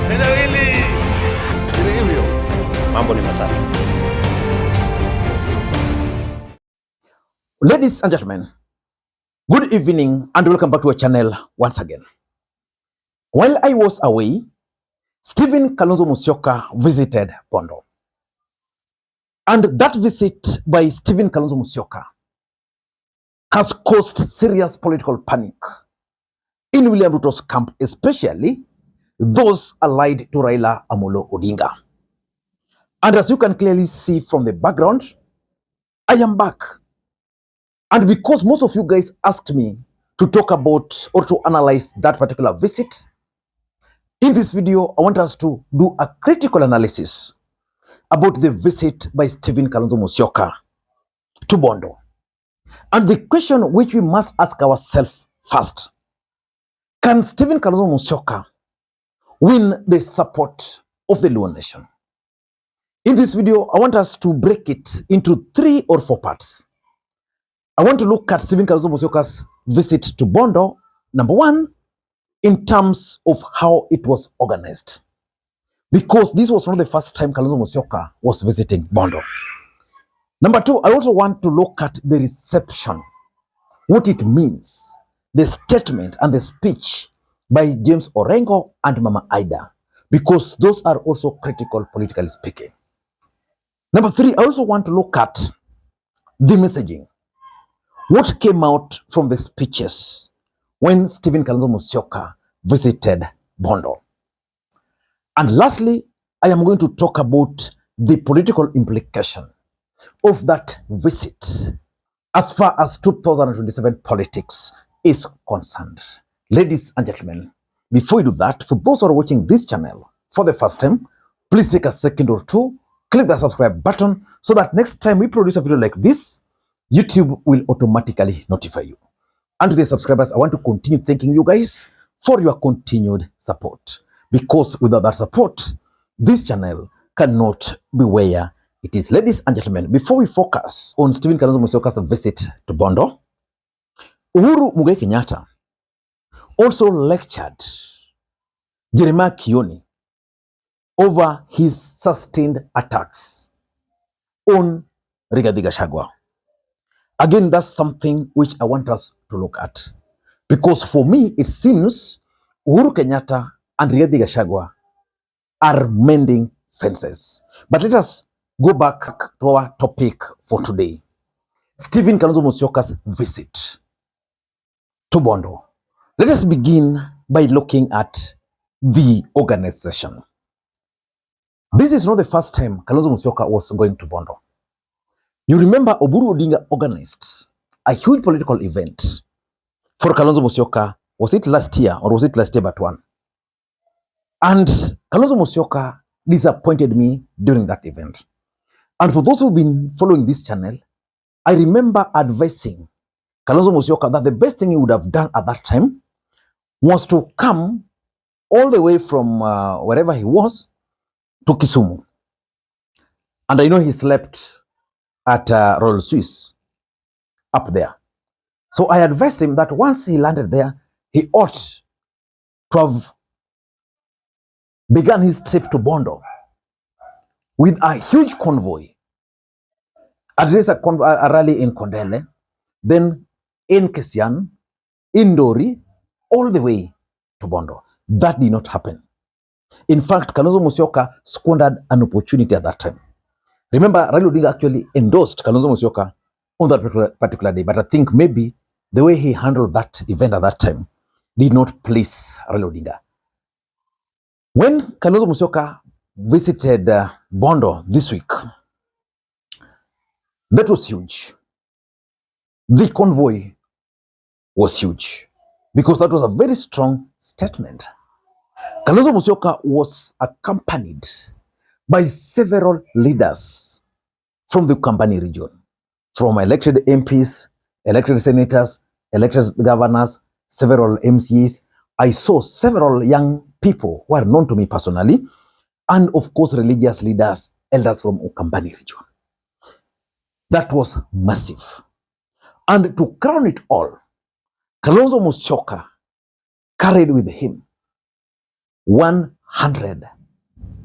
Neno hili si hivyo. Mambo ni matatu. Ladies and gentlemen, good evening and welcome back to our channel once again. While I was away, Stephen Kalonzo Musyoka visited Bondo. And that visit by Stephen Kalonzo Musyoka has caused serious political panic in William Ruto's camp, especially those allied to Raila Odinga. And as you can clearly see from the background, I am back. And because most of you guys asked me to talk about or to analyze that particular visit, in this video, I want us to do a critical analysis about the visit by Stephen Kalonzo Musyoka to Bondo. And the question which we must ask ourselves first, can Stephen Kalonzo Musyoka win the support of the Luo nation? In this video, I want us to break it into 3 or 4 parts. I want to look at Stephen Kalonzo Musyoka's visit to Bondo, number 1, in terms of how it was organized. Because this was not the first time Kalonzo Musyoka was visiting Bondo. Number 2, I also want to look at the reception, what it means, the statement and the speech by James Orengo and Mama Ida, because those are also critical politically speaking. Number 3, I also want to look at the messaging. What came out from the speeches when Stephen Kalonzo Musyoka visited Bondo. And lastly, I am going to talk about the political implication of that visit as far as 2027 politics is concerned. Ladies and gentlemen, before we do that, for those who are watching this channel for the first time, please take a second or two, click the subscribe button so that next time we produce a video like this, YouTube will automatically notify you. And to the subscribers, I want to continue thanking you guys for your continued support. Because without that support, this channel cannot be where it is. Ladies and gentlemen, before we focus on Stephen Kalonzo Musyoka's visit to Bondo, Uhuru Kenyatta also lectured Jeremiah Kioni over his sustained attacks on Rigathi Gachagua. Again, that's something which I want us to look at. Because for me, it seems Uhuru Kenyatta and Rigathi Gachagua are mending fences. But let us go back to our topic for today. Stephen Kalonzo Musyoka's visit to Bondo. Let us begin by looking at the organization. This is not the first time Kalonzo Musyoka was going to Bondo. You remember Uhuru Odinga organized a huge political event for Kalonzo Musyoka. Was it last year or was it last year but one? And Kalonzo Musyoka disappointed me during that event. And for those who've been following this channel, I remember advising Kalonzo Musyoka that the best thing he would have done at that time was to come all the way from wherever he was to Kisumu. And I know he slept at Royal Swiss up there. So I advised him that once he landed there, he ought to have begun his trip to Bondo with a huge convoy. At least a rally in Kondele, then in Kesian, in Dori, all the way to Bondo. That did not happen. In fact, Kalonzo Musyoka squandered an opportunity at that time. Remember, Raila Odinga actually endorsed Kalonzo Musyoka on that particular day, but I think maybe the way he handled that event at that time did not please Raila Odinga. When Kalonzo Musyoka visited Bondo this week, that was huge. The convoy was huge because that was a very strong statement. Kalonzo Musyoka was accompanied by several leaders from the Ukambani region, from elected MPs, elected senators, elected governors, several MCs. I saw several young people who are known to me personally, and of course religious leaders, elders from Ukambani region. That was massive. And to crown it all, Kalonzo Musyoka carried with him 100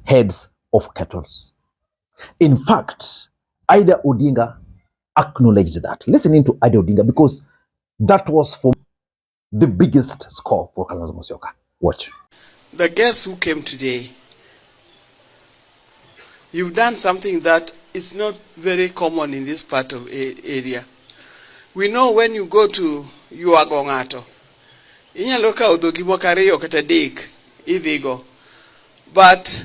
heads of cattle. In fact, Raila Odinga acknowledged that. Listening to Raila Odinga, because that was for the biggest score for Kalonzo Musyoka. Watch. The guests who came today, you've done something that is not very common in this part of area. We know when you go to Yuagongato, inyaloka udhogi mwakareyo kata dek idhigo. But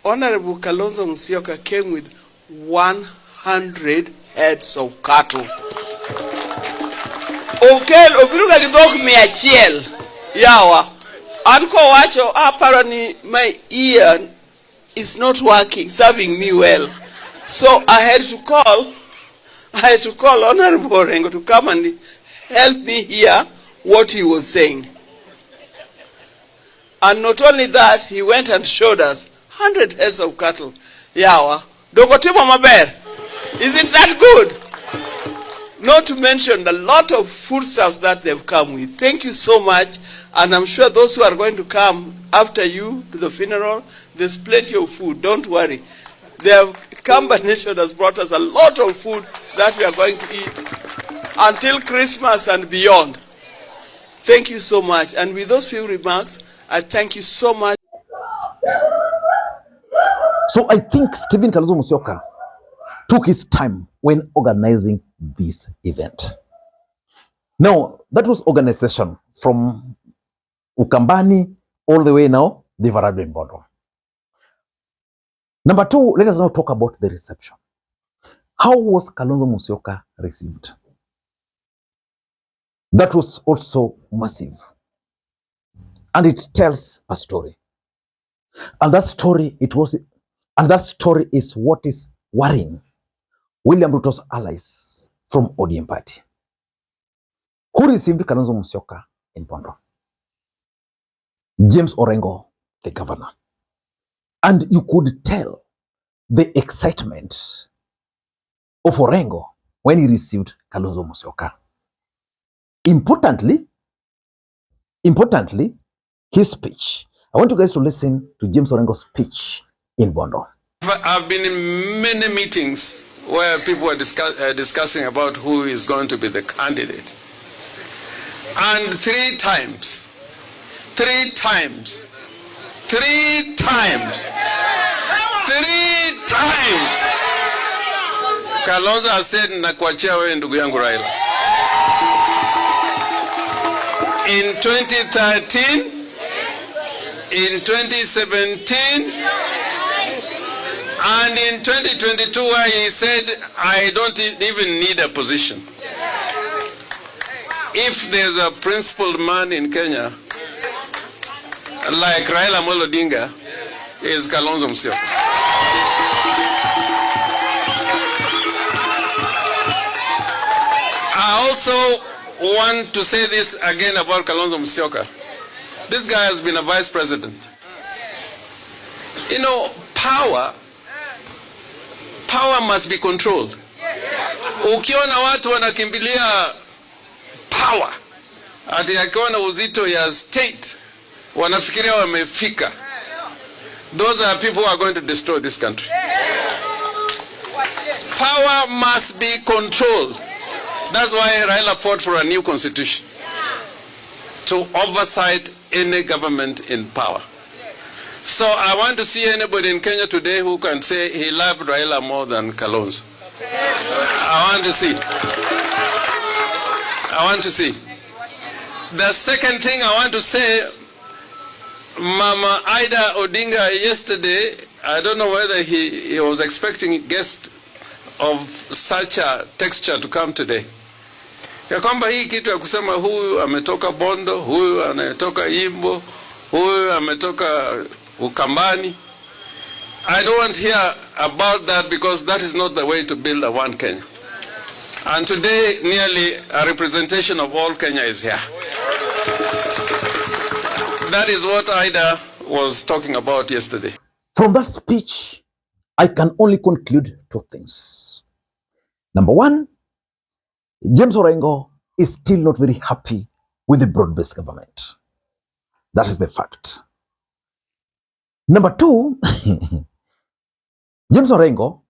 Honorable Kalonzo Musyoka came with 100 heads of cattle. Okel obiruga gidhok 100 yawa. Anko wacho apparently my ear is not working, serving me well. So I had to call Honorable Orengo to come and help me hear what he was saying. And not only that, he went and showed us 100 heads of cattle. Yawa. Dogotimo maber. Isn't that good? Not to mention the lot of foodstuffs that they've come with. Thank you so much. And I'm sure those who are going to come after you to the funeral, there's plenty of food. Don't worry. The Kamba Nation has brought us a lot of food that we are going to eat until Christmas and beyond. Thank you so much. And with those few remarks, I thank you so much. So I think Stephen Kalonzo Musyoka took his time when organizing this event. Now, that was organization from Ukambani all the way now, the Varado and Bondo. Number two, let us now talk about the reception. How was Kalonzo Musyoka received? That was also massive. And it tells a story. And that story is what is worrying William Ruto's allies from ODM party. Who received Kalonzo Musyoka in Bondo? James Orengo, the governor. And you could tell the excitement of Orengo when he received Kalonzo Musyoka. Importantly, his speech. I want you guys to listen to James Orengo's speech in Bondo. I've been in many meetings where people were discussing about who is going to be the candidate. And three times, Kalonzo has said, nakuachia wewe ndugu yangu Raila. In 2013, in 2017, and in 2022, where he said, I don't even need a position. If there's a principled man in Kenya, like Raila Odinga, is Kalonzo Musyoka. I also want to say this again about Kalonzo Musyoka. This guy has been a vice president. You know, power must be controlled. Ukiona watu wanakimbilia power, ati akiona uzito ya state, wanafikiria wamefika. Those are people who are going to destroy this country. Power must be controlled. That's why Raila fought for a new constitution, to oversight any government in power. So I want to see anybody in Kenya today who can say he loved Raila more than Kalonzo. I want to see. The second thing I want to say, Mama Ida Odinga yesterday, I don't know whether he was expecting a guest of such a texture to come today. Ya kwamba hii kitu ya kusema huyu ametoka Bondo, huyu anatoka Imbo, huyu ametoka Ukambani. I don't want to hear about that, because that is not the way to build a one Kenya. And today nearly a representation of all Kenya is here. That is what Ida was talking about yesterday. From that speech, I can only conclude two things. Number one, James Orengo is still not very happy with the broad-based government. That is the fact. Number two, James Orengo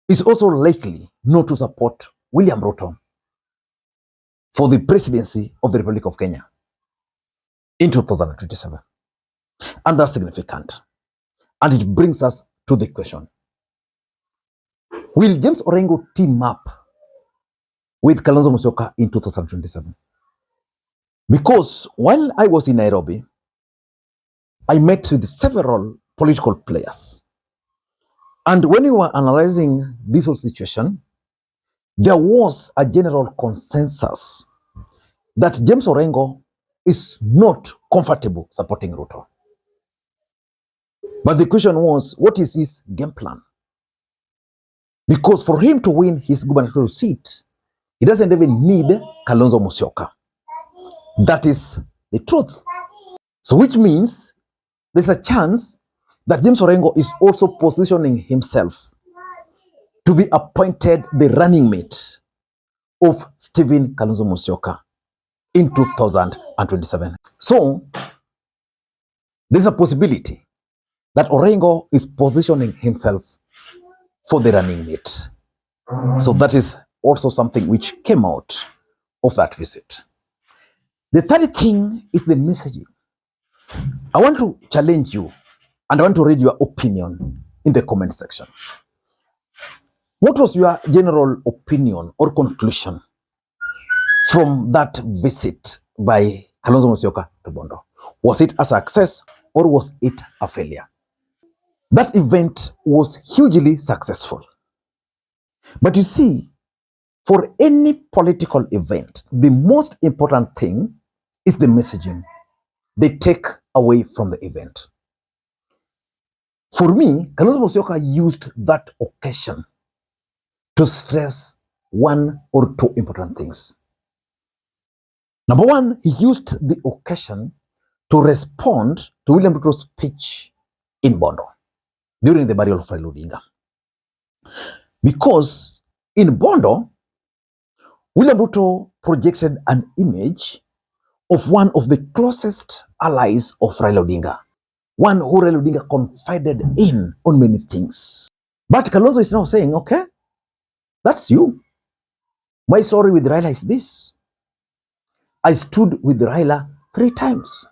is also likely not to support William Ruto for the presidency of the Republic of Kenya in 2027. And that's significant. And it brings us to the question. Will James Orengo team up with Kalonzo Musyoka in 2027? Because while I was in Nairobi, I met with several political players. And when we were analyzing this whole situation, there was a general consensus that James Orengo is not comfortable supporting Ruto. But the question was, what is his game plan? Because for him to win his gubernatorial seat, he doesn't even need Kalonzo Musyoka. That is the truth. So which means there's a chance that James Orengo is also positioning himself to be appointed the running mate of Stephen Kalonzo Musyoka in 2027. So there's a possibility that Orengo is positioning himself for the running mate. So that is also something which came out of that visit. The third thing is the messaging. I want to challenge you and I want to read your opinion in the comment section. What was your general opinion or conclusion from that visit by Kalonzo Musyoka to Bondo? Was it a success or was it a failure? That event was hugely successful. But you see, for any political event, the most important thing is the messaging they take away from the event. For me, Kalonzo Musyoka used that occasion to stress one or two important things. Number one, he used the occasion to respond to William Ruto's speech in Bondo during the burial of Raila Odinga. Because in Bondo, William Ruto projected an image of one of the closest allies of Raila Odinga, one who Raila Odinga confided in on many things. But Kalonzo is now saying, okay, that's you. My story with Raila is this. I stood with Raila 3 times.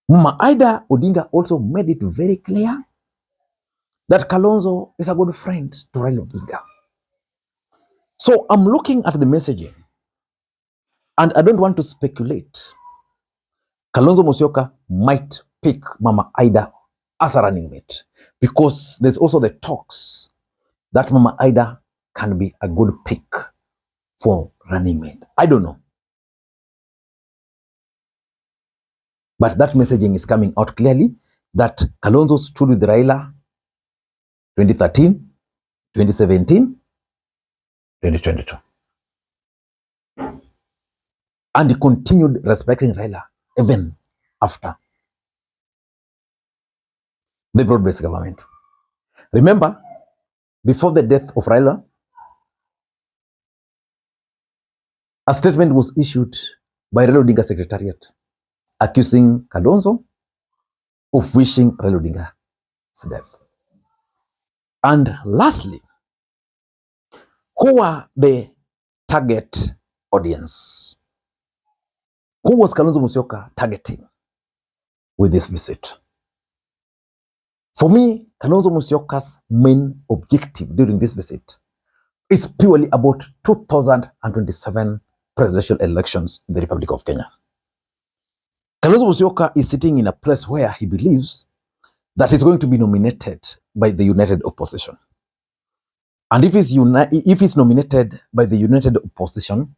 Raila Odinga also made it very clear that Kalonzo is a good friend to Raila Odinga. So I'm looking at the messaging and I don't want to speculate. Kalonzo Musyoka might pick Mama Ida as a running mate because there's also the talks that Mama Ida can be a good pick for running mate. I don't know. But that messaging is coming out clearly that Kalonzo stood with Raila 2013, 2017, 2022. And he continued respecting Raila even after the broad-based government. Remember, before the death of Raila, a statement was issued by Raila Odinga Secretariat accusing Kalonzo of wishing Raila Odinga's death. And lastly, who are the target audience? Who was Kalonzo Musyoka targeting with this visit? For me, Kalonzo Musyoka's main objective during this visit is purely about 2027 presidential elections in the Republic of Kenya. Kalonzo Musyoka is sitting in a place where he believes that he's going to be nominated by the United Opposition. And if he's nominated by the United Opposition,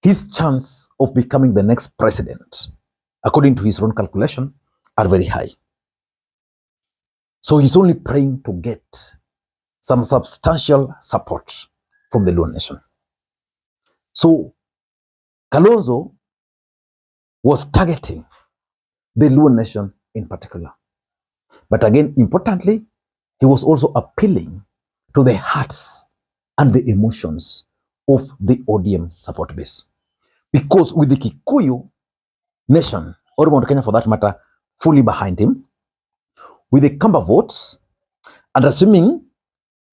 his chance of becoming the next president, according to his own calculation, are very high. So he's only praying to get some substantial support from the Luo Nation. So Kalonzo was targeting the Luo Nation in particular. But again, importantly, he was also appealing to the hearts and the emotions of the ODM support base. Because with the Kikuyu, nation, or Mount Kenya for that matter, fully behind him, with the Kamba votes, and assuming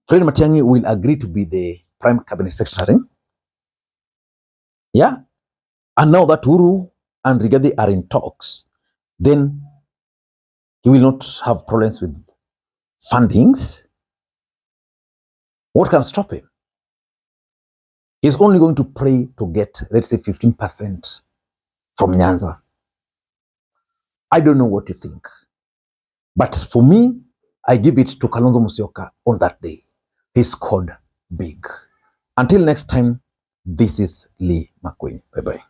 Fred Matiangi will agree to be the Prime Cabinet Secretary. Yeah. And now that Uhuru and Rigathi are in talks, then he will not have problems with fundings. What can stop him? He's only going to pray to get, let's say, 15% from Nyanza. I don't know what you think. But for me, I give it to Kalonzo Musyoka on that day. He scored big. Until next time, this is Lee Makwiny. Bye-bye.